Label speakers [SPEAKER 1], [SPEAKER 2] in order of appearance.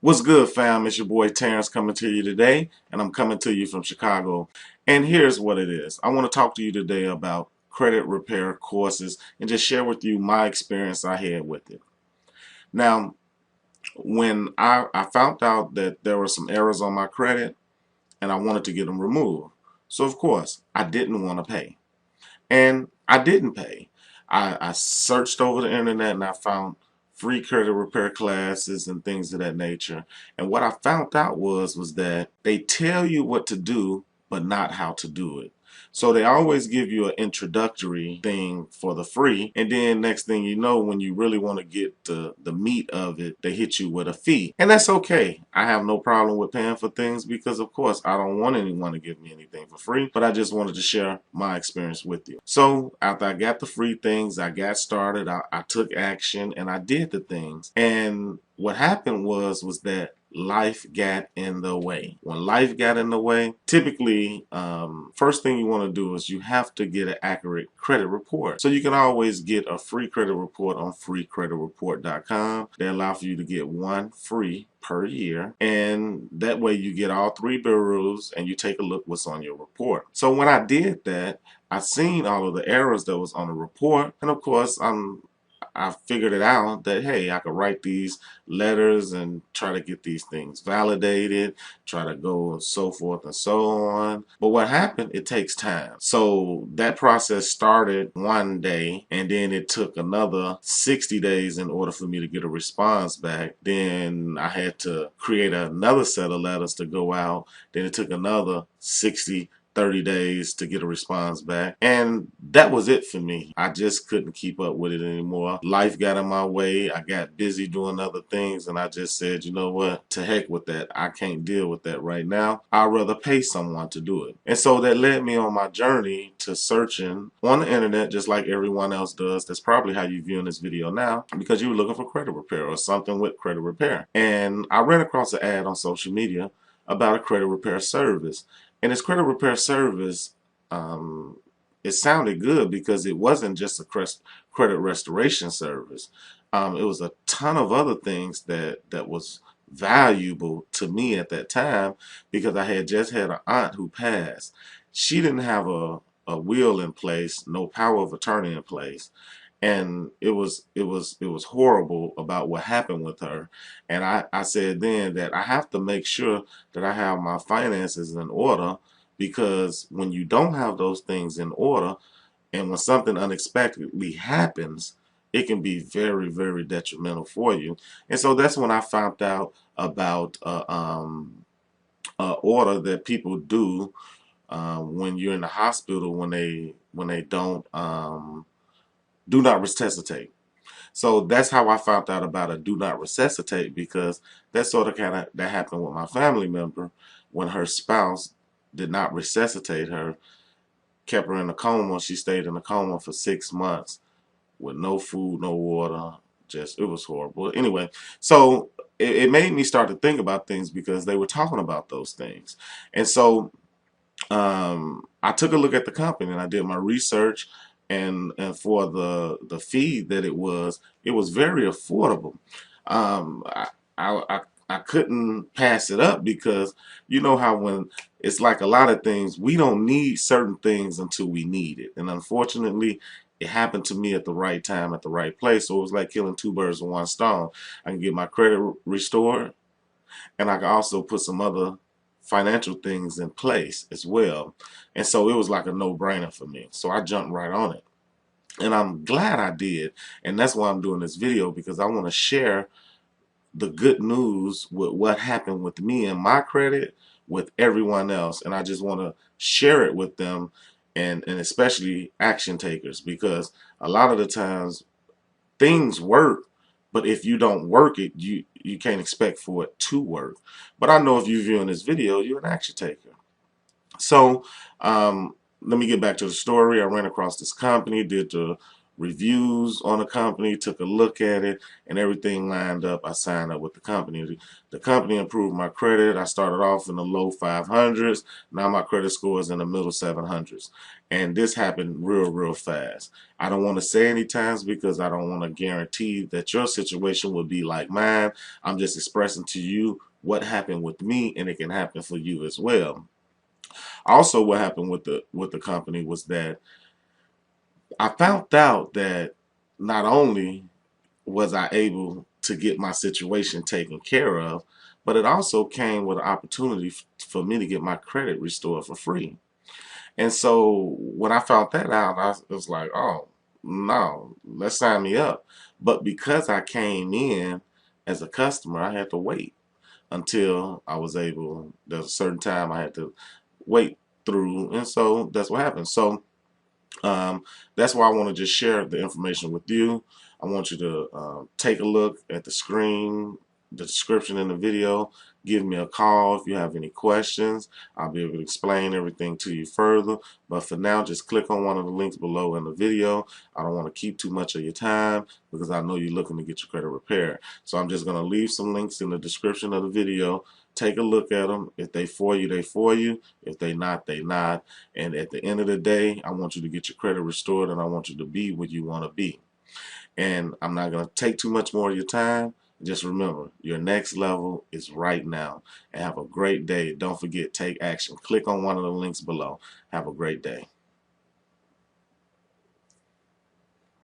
[SPEAKER 1] What's good, fam? It's your boy Terrence coming to you today, and I'm coming to you from Chicago. And here's what it is. I want to talk to you today about credit repair courses and just share with you my experience I had with it. Now, when I found out that there were some errors on my credit and I wanted to get them removed. So, of course, I didn't want to pay. And I didn't pay. I searched over the internet and I found free credit repair classes and things of that nature. And what I found out was that they tell you what to do, but not how to do it. So they always give you an introductory thing for the free, and then next thing you know, when you really want to get the meat of it, they hit you with a fee. And that's okay. I have no problem with paying for things because of course I don't want anyone to give me anything for free, but I just wanted to share my experience with you. So after I got the free things, I got started, I took action and I did the things. And what happened was that life got in the way. When life got in the way, typically, first thing you want to do is you have to get an accurate credit report. So you can always get a free credit report on freecreditreport.com. They allow for you to get one free per year, and that way you get all three bureaus and you take a look what's on your report. So when I did that, I seen all of the errors that was on the report, and of course I figured it out that, hey, I could write these letters and try to get these things validated, try to go and so forth and so on. But what happened, it takes time. So that process started one day and then it took another 60 days in order for me to get a response back. Then I had to create another set of letters to go out. Then it took another 30 days to get a response back. And that was it for me. I just couldn't keep up with it anymore. Life got in my way. I got busy doing other things and I just said, you know what? To heck with that. I can't deal with that right now. I'd rather pay someone to do it. And so that led me on my journey to searching on the internet just like everyone else does. That's probably how you're viewing this video now because you were looking for credit repair or something with credit repair. And I ran across an ad on social media about a credit repair service. And this credit repair service, it sounded good because it wasn't just a credit restoration service. It was a ton of other things that was valuable to me at that time because I had just had an aunt who passed. She didn't have a will in place, no power of attorney in place, and it was horrible about what happened with her. And I said then that I have to make sure that I have my finances in order, because when you don't have those things in order and when something unexpectedly happens, it can be very, very detrimental for you. And so that's when I found out about order that people do when you're in the hospital when they don't do not resuscitate. So that's how I found out about a do not resuscitate, because that sort of that happened with my family member when her spouse did not resuscitate her, kept her in a coma. She stayed in a coma for 6 months with no food, no water. Just, it was horrible. Anyway, so it made me start to think about things because they were talking about those things. And so I took a look at the company and I did my research, and for the fee that it was very affordable. Um, I, I couldn't pass it up because you know how when it's like a lot of things, we don't need certain things until we need it. And unfortunately, it happened to me at the right time, at the right place. So it was like killing two birds with one stone. I can get my credit restored, and I can also put some other financial things in place as well. And so it was like a no-brainer for me. So I jumped right on it. And I'm glad I did. And that's why I'm doing this video, because I want to share the good news with what happened with me and my credit with everyone else. And I just want to share it with them, and especially action takers, because a lot of the times things work, but if you don't work it, you can't expect for it to work. But I know if you're viewing this video, you're an action taker. So let me get back to the story. I ran across this company, did the reviews on the company, took a look at it, and everything lined up. I signed up with the company. The company improved my credit. I started off in the low 500s. Now my credit score is in the middle 700s. And this happened real fast. I don't want to say any times because I don't want to guarantee that your situation will be like mine. I'm just expressing to you what happened with me, and it can happen for you as well. Also, what happened with the company was that I found out that not only was I able to get my situation taken care of, but it also came with an opportunity for me to get my credit restored for free. And so when I found that out, I was like, oh, no, let's sign me up. But because I came in as a customer, I had to wait until I was able, there's a certain time I had to wait through. And so that's what happened. So that's why I want to just share the information with you. I want you to take a look at the screen, the description in the video. Give me a call if you have any questions. I'll be able to explain everything to you further. But for now, just click on one of the links below in the video. I don't want to keep too much of your time because I know you're looking to get your credit repaired. So I'm just going to leave some links in the description of the video. Take a look at them. If they for you, they for you. If they not, they not. And at the end of the day, I want you to get your credit restored, and I want you to be where you want to be. And I'm not going to take too much more of your time. Just remember, your next level is right now. And have a great day. Don't forget, take action. Click on one of the links below. Have a great day.